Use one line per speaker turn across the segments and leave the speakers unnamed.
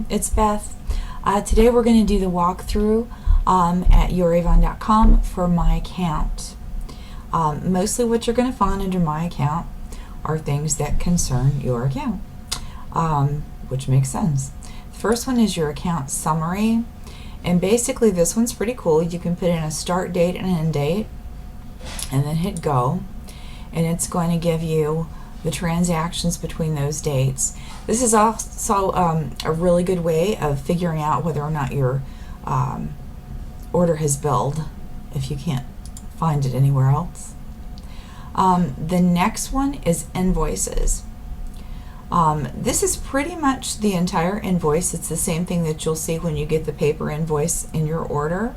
it's Beth. Today we're going to do the walkthrough at youravon.com for my account. Mostly what you're going to find under my account are things that concern your account, which makes sense. The first one is your account summary, and basically this one's pretty cool. You can put in a start date and an end date and then hit go, and it's going to give you the transactions between those dates. This is also a really good way of figuring out whether or not your order has billed if you can't find it anywhere else. The next one is invoices. This is pretty much the entire invoice. It's the same thing that you'll see when you get the paper invoice in your order.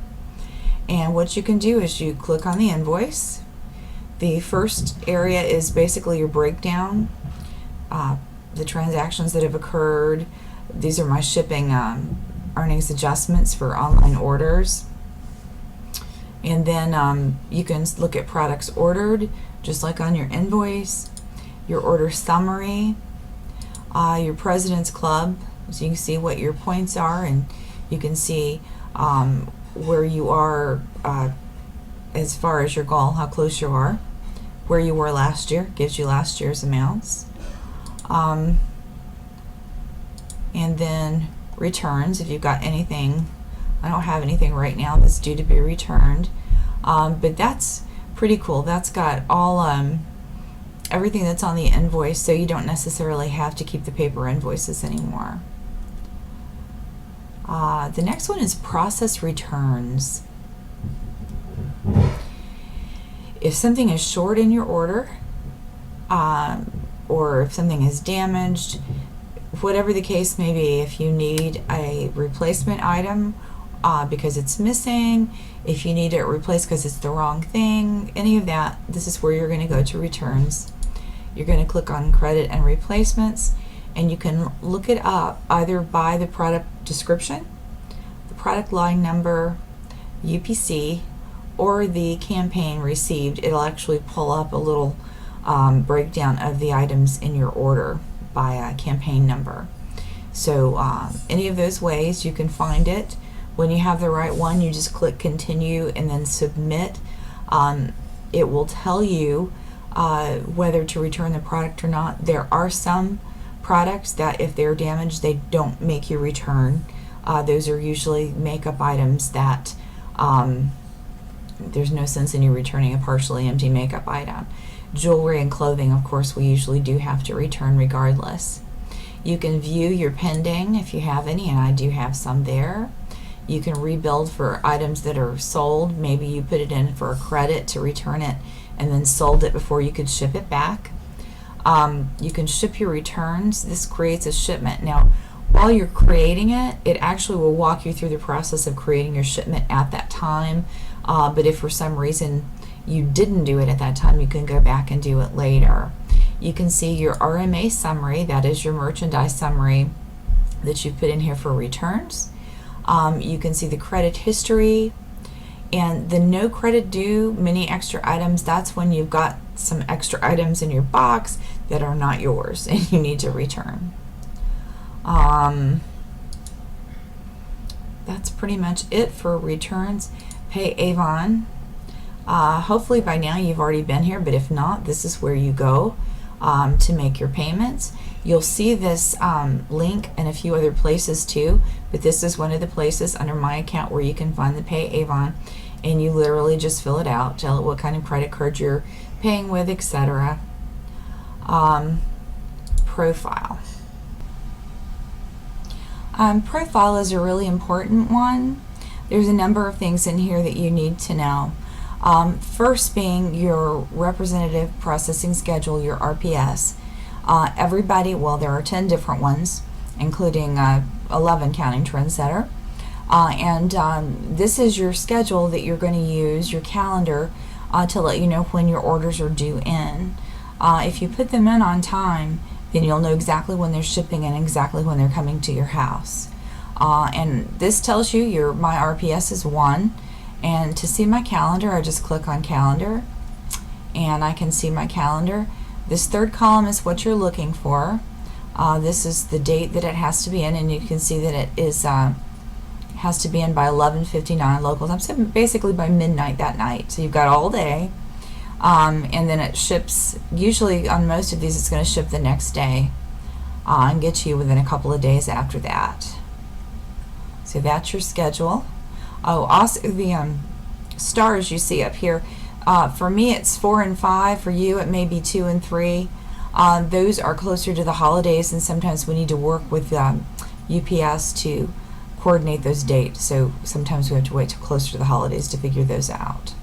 And what you can do is you click on the invoice. The first area is basically your breakdown, the transactions that have occurred. These are my shipping earnings adjustments for online orders. And then you can look at products ordered, just like on your invoice, your order summary, your President's Club, so you can see what your points are, and you can see where you are as far as your goal, how close you are, where you were last year, gives you last year's amounts. And then returns, if you've got anything. I don't have anything right now that's due to be returned, but that's pretty cool. That's got all everything that's on the invoice, so you don't necessarily have to keep the paper invoices anymore. The next one is process returns. If something is short in your order, or if something is damaged, whatever the case may be, if you need a replacement item because it's missing, if you need it replaced because it's the wrong thing, any of that, this is where you're going to go to returns. You're going to click on credit and replacements, and you can look it up either by the product description, the product line number, UPC, or the campaign received. It'll actually pull up a little breakdown of the items in your order by a campaign number. So any of those ways you can find it. When you have the right one, you just click continue and then submit. It will tell you whether to return the product or not. There are some products that if they're damaged, they don't make you return. Those are usually makeup items that there's no sense in you returning a partially empty makeup item. Jewelry and clothing, of course, we usually do have to return regardless. You can view your pending if you have any, and I do have some there. You can rebuild for items that are sold. Maybe you put it in for a credit to return it and then sold it before you could ship it back. You can ship your returns. This creates a shipment. Now, while you're creating it, it actually will walk you through the process of creating your shipment at that time. But if for some reason you didn't do it at that time, you can go back and do it later. You can see your RMA summary, that is your merchandise summary that you put in here for returns. You can see the credit history and the no credit due, many extra items. That's when you've got some extra items in your box that are not yours and you need to return. That's pretty much it for returns. Pay Avon. Hopefully by now you've already been here, but if not, this is where you go to make your payments. You'll see this link in a few other places too, but this is one of the places under my account where you can find the Pay Avon, and you literally just fill it out, tell it what kind of credit card you're paying with, etc. Profile. Profile is a really important one. There's a number of things in here that you need to know. First being your representative processing schedule, your RPS. Everybody, well, there are 10 different ones, including 11 counting Trendsetter. This is your schedule that you're going to use, your calendar, to let you know when your orders are due in. If you put them in on time, then you'll know exactly when they're shipping and exactly when they're coming to your house. And this tells you my RPS is 1. And to see my calendar, I just click on calendar and I can see my calendar. This third column is what you're looking for. This is the date that it has to be in, and you can see that it is has to be in by 11:59 local time, so basically by midnight that night. So you've got all day, and then it ships. Usually on most of these, it's going to ship the next day and get you within a couple of days after that. So that's your schedule. Oh, also the stars you see up here. For me, it's 4 and 5. For you, it may be 2 and 3. Those are closer to the holidays, and sometimes we need to work with UPS to coordinate those dates. So sometimes we have to wait till closer to the holidays to figure those out.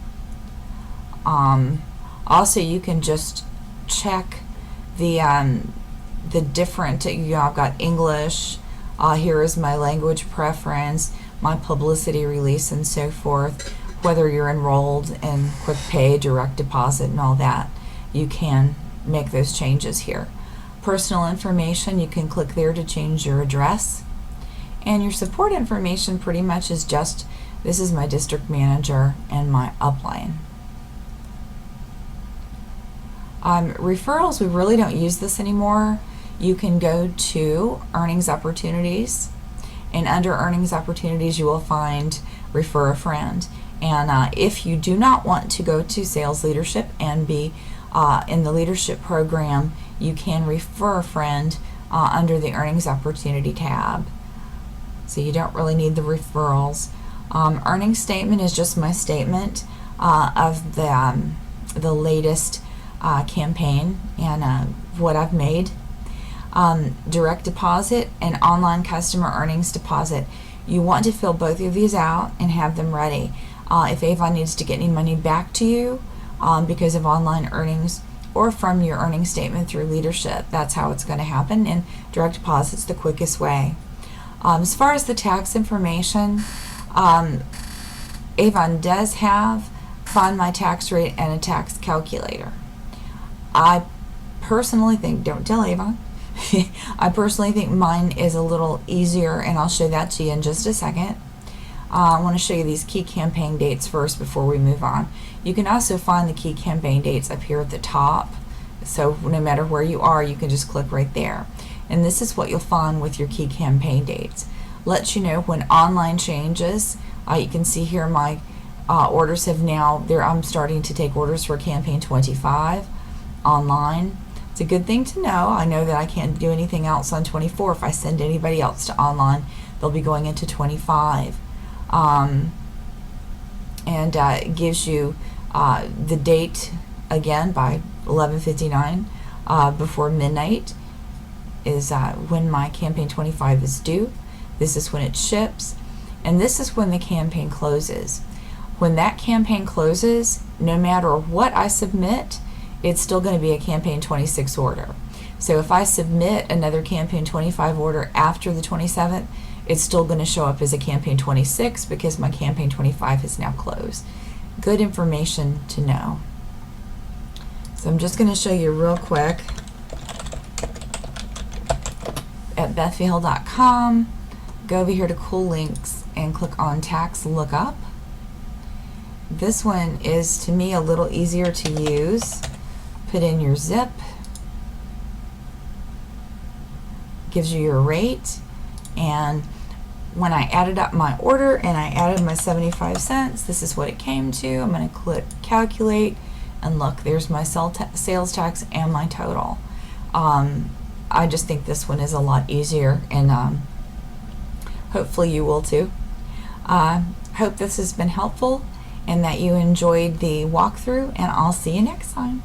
Also, you can just check the different. I've got English. Here is my language preference, my publicity release, and so forth. Whether you're enrolled in quick pay, direct deposit, and all that, you can make those changes here. Personal information, you can click there to change your address. And your support information pretty much is just, this is my district manager and my upline. Referrals, we really don't use this anymore. You can go to earnings opportunities, and under earnings opportunities you will find refer a friend. And if you do not want to go to sales leadership and be in the leadership program, you can refer a friend under the earnings opportunity tab. So you don't really need the referrals. Earnings statement is just my statement of the latest campaign and what I've made. Direct deposit and online customer earnings deposit. You want to fill both of these out and have them ready. If Avon needs to get any money back to you because of online earnings or from your earnings statement through leadership, that's how it's going to happen, and direct deposit's the quickest way. As far as the tax information, Avon does have Find My Tax Rate and a tax calculator. I personally think, don't tell Avon, I personally think mine is a little easier, and I'll show that to you in just a second. I want to show you these key campaign dates first before we move on. You can also find the key campaign dates up here at the top, so no matter where you are, you can just click right there. And this is what you'll find with your key campaign dates. Lets you know when online changes. You can see here my orders have now, I'm starting to take orders for campaign 25 online. It's a good thing to know. I know that I can't do anything else on 24. If I send anybody else to online, they'll be going into 25. It gives you the date again by 11:59 before midnight is when my campaign 25 is due. This is when it ships, and this is when the campaign closes. When that campaign closes, no matter what I submit, it's still going to be a campaign 26 order. So if I submit another campaign 25 order after the 27th, it's still going to show up as a campaign 26 because my campaign 25 is now closed. Good information to know. So I'm just going to show you real quick at bethvale.com. Go over here to Cool Links and click on Tax Lookup. This one is, to me, a little easier to use. Put in your zip. Gives you your rate. And when I added up my order and I added my 75 cents, this is what it came to. I'm going to click Calculate, and look, there's my sales tax and my total. I just think this one is a lot easier, and hopefully you will too. Hope this has been helpful and that you enjoyed the walkthrough, and I'll see you next time.